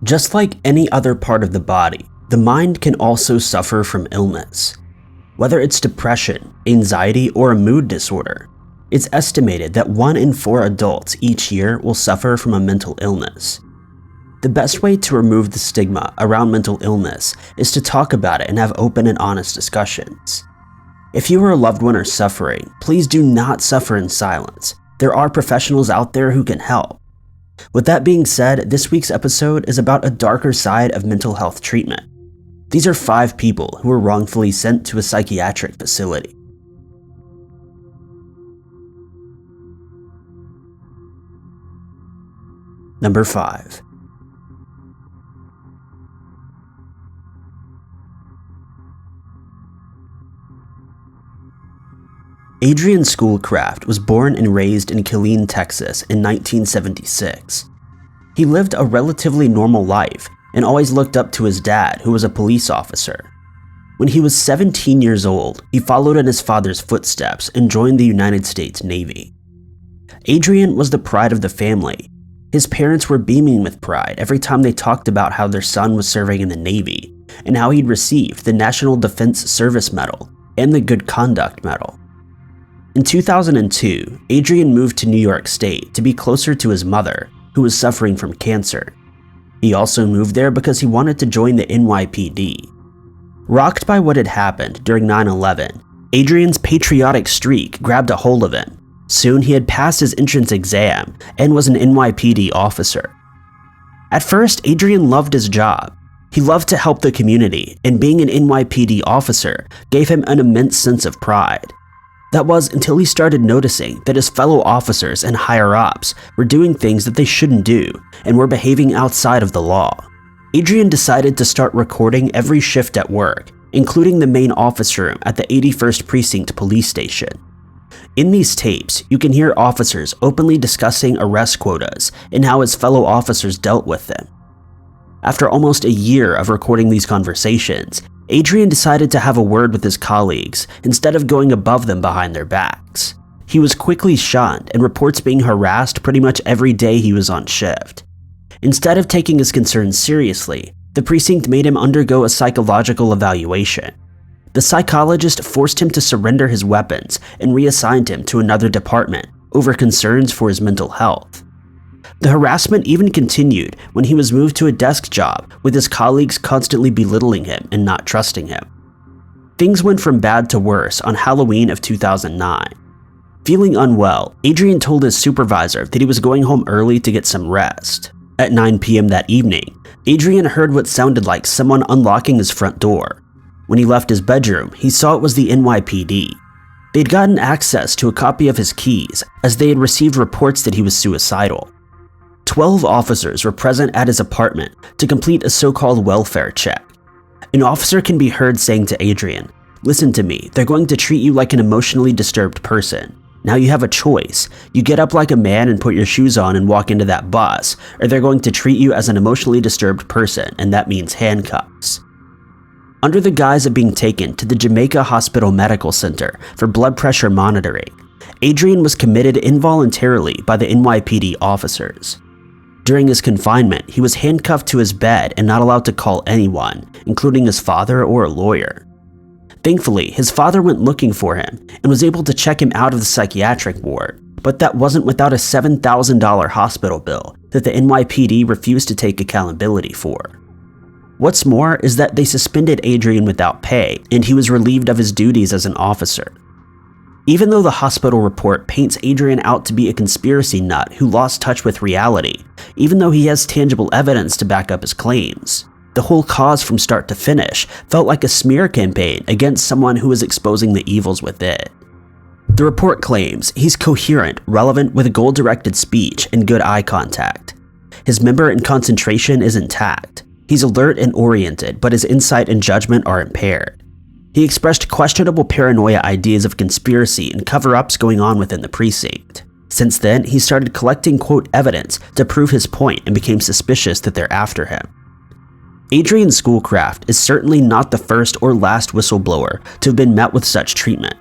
Just like any other part of the body, the mind can also suffer from illness. Whether it's depression, anxiety, or a mood disorder, it's estimated that 1 in 4 adults each year will suffer from a mental illness. The best way to remove the stigma around mental illness is to talk about it and have open and honest discussions. If you or a loved one are suffering, please do not suffer in silence. There are professionals out there who can help. With that being said, this week's episode is about a darker side of mental health treatment. These are 5 people who were wrongfully sent to a psychiatric facility. Number 5. Adrian Schoolcraft was born and raised in Killeen, Texas in 1976. He lived a relatively normal life and always looked up to his dad, who was a police officer. When he was 17 years old, he followed in his father's footsteps and joined the United States Navy. Adrian was the pride of the family. His parents were beaming with pride every time they talked about how their son was serving in the Navy and how he'd received the National Defense Service Medal and the Good Conduct Medal. In 2002, Adrian moved to New York State to be closer to his mother, who was suffering from cancer. He also moved there because he wanted to join the NYPD. Rocked by what had happened during 9/11, Adrian's patriotic streak grabbed a hold of him. Soon he had passed his entrance exam and was an NYPD officer. At first, Adrian loved his job. He loved to help the community, and being an NYPD officer gave him an immense sense of pride. That was until he started noticing that his fellow officers and higher-ups were doing things that they shouldn't do and were behaving outside of the law. Adrian decided to start recording every shift at work, including the main office room at the 81st Precinct Police Station. In these tapes, you can hear officers openly discussing arrest quotas and how his fellow officers dealt with them. After almost a year of recording these conversations, Adrian decided to have a word with his colleagues instead of going above them behind their backs. He was quickly shunned and reports being harassed pretty much every day he was on shift. Instead of taking his concerns seriously, the precinct made him undergo a psychological evaluation. The psychologist forced him to surrender his weapons and reassigned him to another department over concerns for his mental health. The harassment even continued when he was moved to a desk job, with his colleagues constantly belittling him and not trusting him. Things went from bad to worse on Halloween of 2009. Feeling unwell, Adrian told his supervisor that he was going home early to get some rest. At 9 p.m. that evening, Adrian heard what sounded like someone unlocking his front door. When he left his bedroom, he saw it was the NYPD. They'd gotten access to a copy of his keys, as they had received reports that he was suicidal. 12 officers were present at his apartment to complete a so-called welfare check. An officer can be heard saying to Adrian, "Listen to me, they're going to treat you like an emotionally disturbed person. Now you have a choice. You get up like a man and put your shoes on and walk into that bus, or they're going to treat you as an emotionally disturbed person, and that means handcuffs." Under the guise of being taken to the Jamaica Hospital Medical Center for blood pressure monitoring, Adrian was committed involuntarily by the NYPD officers. During his confinement, he was handcuffed to his bed and not allowed to call anyone, including his father or a lawyer. Thankfully, his father went looking for him and was able to check him out of the psychiatric ward, but that wasn't without a $7,000 hospital bill that the NYPD refused to take accountability for. What's more is that they suspended Adrian without pay, and he was relieved of his duties as an officer. Even though the hospital report paints Adrian out to be a conspiracy nut who lost touch with reality, even though he has tangible evidence to back up his claims, the whole cause from start to finish felt like a smear campaign against someone who was exposing the evils with it. The report claims he's coherent, relevant, with goal-directed speech and good eye contact. His memory and concentration is intact. He's alert and oriented, but his insight and judgment are impaired. He expressed questionable paranoia ideas of conspiracy and cover-ups going on within the precinct. Since then, he started collecting quote evidence to prove his point and became suspicious that they're after him. Adrian Schoolcraft is certainly not the first or last whistleblower to have been met with such treatment.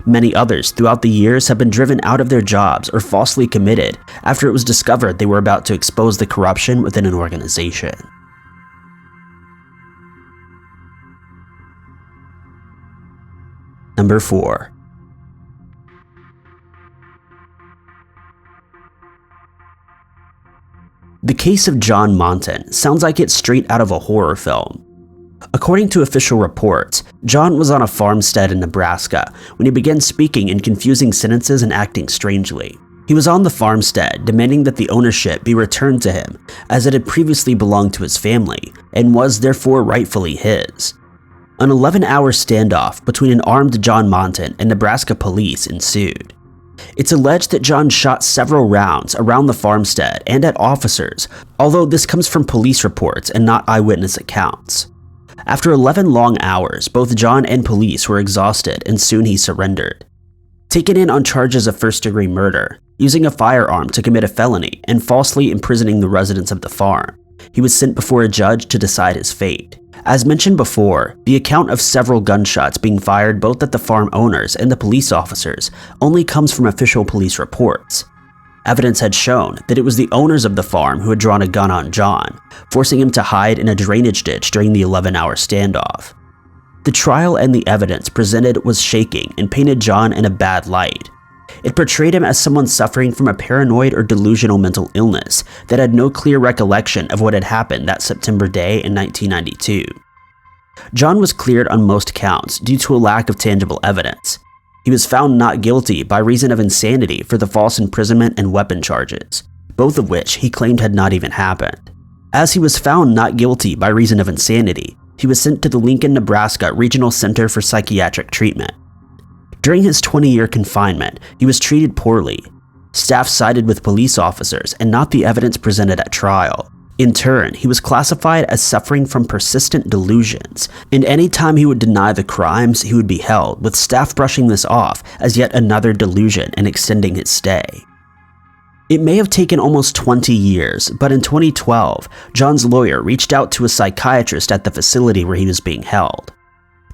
Many others throughout the years have been driven out of their jobs or falsely committed after it was discovered they were about to expose the corruption within an organization. Number 4. The case of John Monten sounds like it's straight out of a horror film. According to official reports, John was on a farmstead in Nebraska when he began speaking in confusing sentences and acting strangely. He was on the farmstead demanding that the ownership be returned to him, as it had previously belonged to his family and was therefore rightfully his. An 11-hour standoff between an armed John Monten and Nebraska police ensued. It's alleged that John shot several rounds around the farmstead and at officers, although this comes from police reports and not eyewitness accounts. After 11 long hours, both John and police were exhausted and soon he surrendered. Taken in on charges of first-degree murder, using a firearm to commit a felony, and falsely imprisoning the residents of the farm, he was sent before a judge to decide his fate. As mentioned before, the account of several gunshots being fired both at the farm owners and the police officers only comes from official police reports. Evidence had shown that it was the owners of the farm who had drawn a gun on John, forcing him to hide in a drainage ditch during the 11-hour standoff. The trial and the evidence presented was shaking and painted John in a bad light. It portrayed him as someone suffering from a paranoid or delusional mental illness that had no clear recollection of what had happened that September day in 1992. John was cleared on most counts due to a lack of tangible evidence. He was found not guilty by reason of insanity for the false imprisonment and weapon charges, both of which he claimed had not even happened. As he was found not guilty by reason of insanity, he was sent to the Lincoln, Nebraska Regional Center for Psychiatric Treatment. During his 20-year confinement, he was treated poorly. Staff sided with police officers and not the evidence presented at trial. In turn, he was classified as suffering from persistent delusions, and any time he would deny the crimes, he would be held, with staff brushing this off as yet another delusion and extending his stay. It may have taken almost 20 years, but in 2012, John's lawyer reached out to a psychiatrist at the facility where he was being held.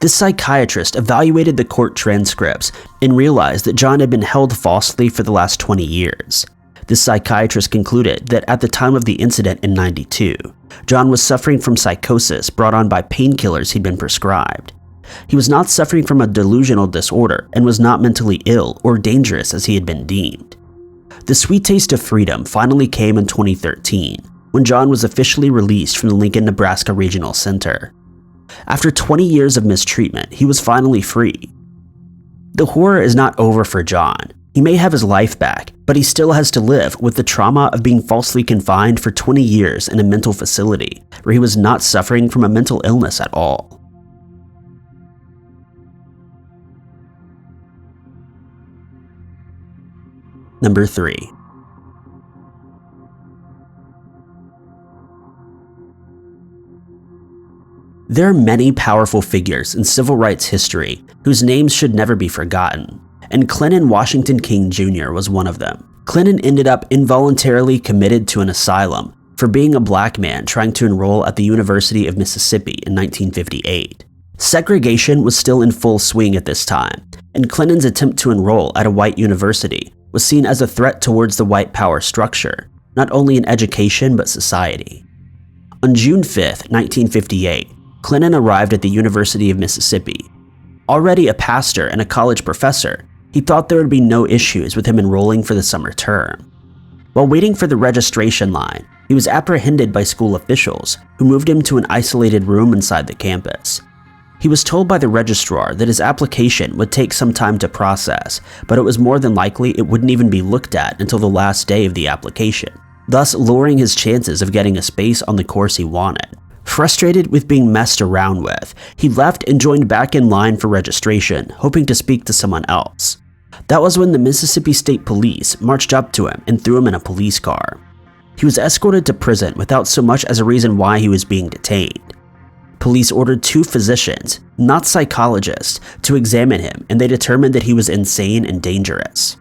This psychiatrist evaluated the court transcripts and realized that John had been held falsely for the last 20 years. This psychiatrist concluded that at the time of the incident in '92, John was suffering from psychosis brought on by painkillers he'd been prescribed. He was not suffering from a delusional disorder and was not mentally ill or dangerous as he had been deemed. The sweet taste of freedom finally came in 2013, when John was officially released from the Lincoln, Nebraska Regional Center. After 20 years of mistreatment, he was finally free. The horror is not over for John. He may have his life back, but he still has to live with the trauma of being falsely confined for 20 years in a mental facility where he was not suffering from a mental illness at all. Number 3. There are many powerful figures in civil rights history whose names should never be forgotten, and Clennon Washington King Jr. was one of them. Clennon ended up involuntarily committed to an asylum for being a black man trying to enroll at the University of Mississippi in 1958. Segregation was still in full swing at this time, and Clennon's attempt to enroll at a white university was seen as a threat towards the white power structure, not only in education but society. On June 5, 1958, Clennon arrived at the University of Mississippi. Already a pastor and a college professor, he thought there would be no issues with him enrolling for the summer term. While waiting for the registration line, he was apprehended by school officials who moved him to an isolated room inside the campus. He was told by the registrar that his application would take some time to process, but it was more than likely it wouldn't even be looked at until the last day of the application, thus lowering his chances of getting a space on the course he wanted. Frustrated with being messed around with, he left and joined back in line for registration, hoping to speak to someone else. That was when the Mississippi State Police marched up to him and threw him in a police car. He was escorted to prison without so much as a reason why he was being detained. Police ordered 2 physicians, not psychologists, to examine him, and they determined that he was insane and dangerous.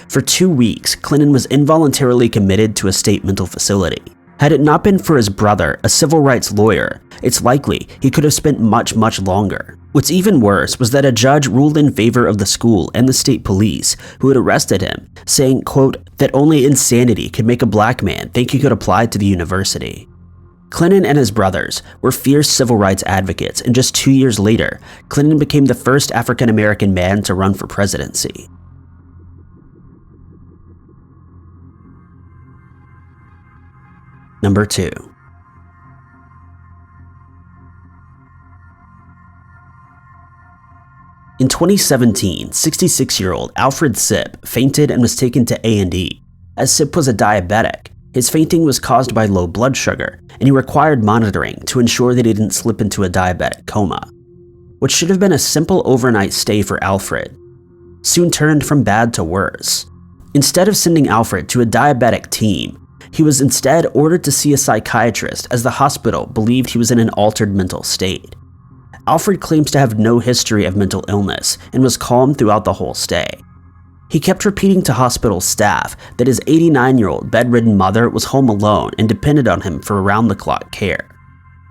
For 2 weeks, Clennon was involuntarily committed to a state mental facility. Had it not been for his brother, a civil rights lawyer, it's likely he could have spent much longer. What's even worse was that a judge ruled in favor of the school and the state police who had arrested him, saying, quote, that only insanity could make a black man think he could apply to the university. Clinton and his brothers were fierce civil rights advocates, and just 2 years later, Clinton became the first African-American man to run for presidency. Number 2. In 2017, 66-year-old Alfred Sipp fainted and was taken to A&E. As Sipp was a diabetic, his fainting was caused by low blood sugar, and he required monitoring to ensure that he didn't slip into a diabetic coma. What should have been a simple overnight stay for Alfred soon turned from bad to worse. Instead of sending Alfred to a diabetic team, he was instead ordered to see a psychiatrist as the hospital believed he was in an altered mental state. Alfred claims to have no history of mental illness and was calm throughout the whole stay. He kept repeating to hospital staff that his 89-year-old bedridden mother was home alone and depended on him for around-the-clock care.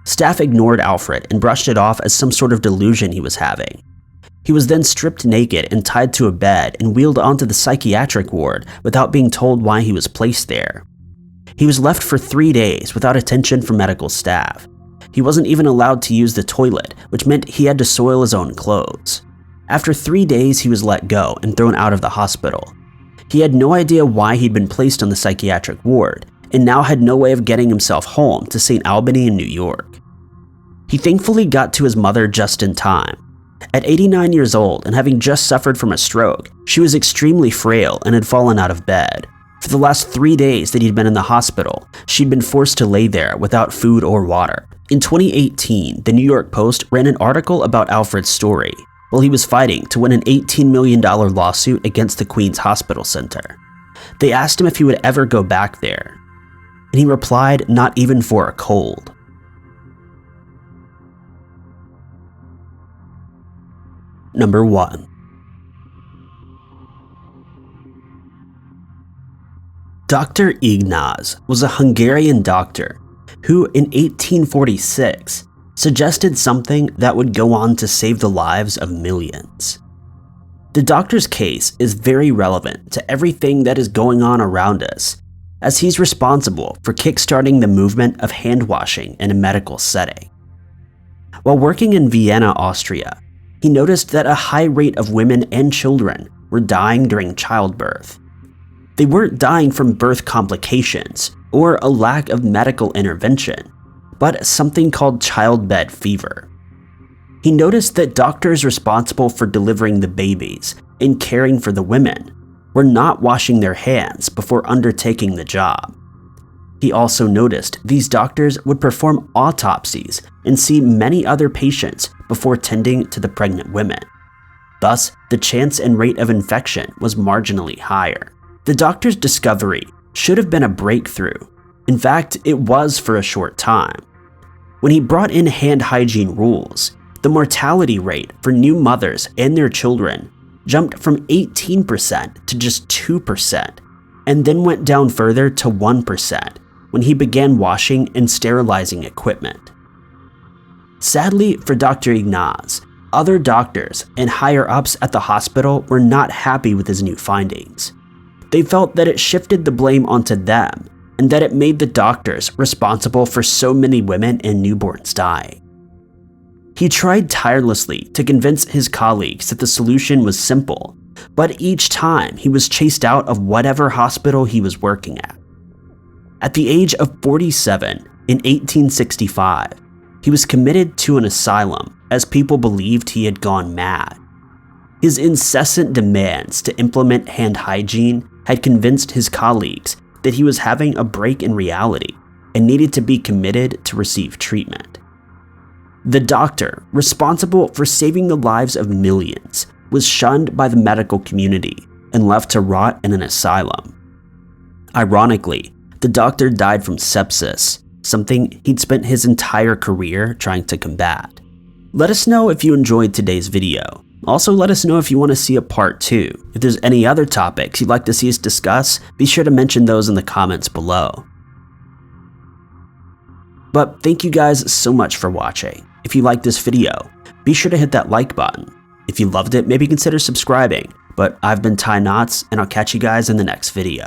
Staff ignored Alfred and brushed it off as some sort of delusion he was having. He was then stripped naked and tied to a bed and wheeled onto the psychiatric ward without being told why he was placed there. He was left for 3 days without attention from medical staff. He wasn't even allowed to use the toilet, which meant he had to soil his own clothes. After 3 days, he was let go and thrown out of the hospital. He had no idea why he'd been placed on the psychiatric ward, and now had no way of getting himself home to St. Albany in New York. He thankfully got to his mother just in time. At 89 years old and having just suffered from a stroke, she was extremely frail and had fallen out of bed. For the last 3 days that he'd been in the hospital, she'd been forced to lay there without food or water. In 2018, the New York Post ran an article about Alfred's story, while he was fighting to win an $18 million lawsuit against the Queen's Hospital Center. They asked him if he would ever go back there, and he replied, not even for a cold. Number 1. Dr. Ignaz was a Hungarian doctor who, in 1846, suggested something that would go on to save the lives of millions. The doctor's case is very relevant to everything that is going on around us, as he's responsible for kickstarting the movement of hand washing in a medical setting. While working in Vienna, Austria, he noticed that a high rate of women and children were dying during childbirth. They weren't dying from birth complications or a lack of medical intervention, but something called childbed fever. He noticed that doctors responsible for delivering the babies and caring for the women were not washing their hands before undertaking the job. He also noticed these doctors would perform autopsies and see many other patients before tending to the pregnant women. Thus, the chance and rate of infection was marginally higher. The doctor's discovery should have been a breakthrough. In fact, it was for a short time. When he brought in hand hygiene rules, the mortality rate for new mothers and their children jumped from 18% to just 2%, and then went down further to 1% when he began washing and sterilizing equipment. Sadly for Dr. Ignaz, other doctors and higher-ups at the hospital were not happy with his new findings. They felt that it shifted the blame onto them, and that it made the doctors responsible for so many women and newborns dying. He tried tirelessly to convince his colleagues that the solution was simple, but each time he was chased out of whatever hospital he was working at. At the age of 47 in 1865, he was committed to an asylum as people believed he had gone mad. His incessant demands to implement hand hygiene had convinced his colleagues that he was having a break in reality and needed to be committed to receive treatment. The doctor, responsible for saving the lives of millions, was shunned by the medical community and left to rot in an asylum. Ironically, the doctor died from sepsis, something he'd spent his entire career trying to combat. Let us know if you enjoyed today's video. Also, let us know if you want to see a part 2. If there's any other topics you'd like to see us discuss, be sure to mention those in the comments below. But thank you guys so much for watching. If you liked this video, be sure to hit that like button. If you loved it, maybe consider subscribing. But I've been Ty Knotts, and I'll catch you guys in the next video.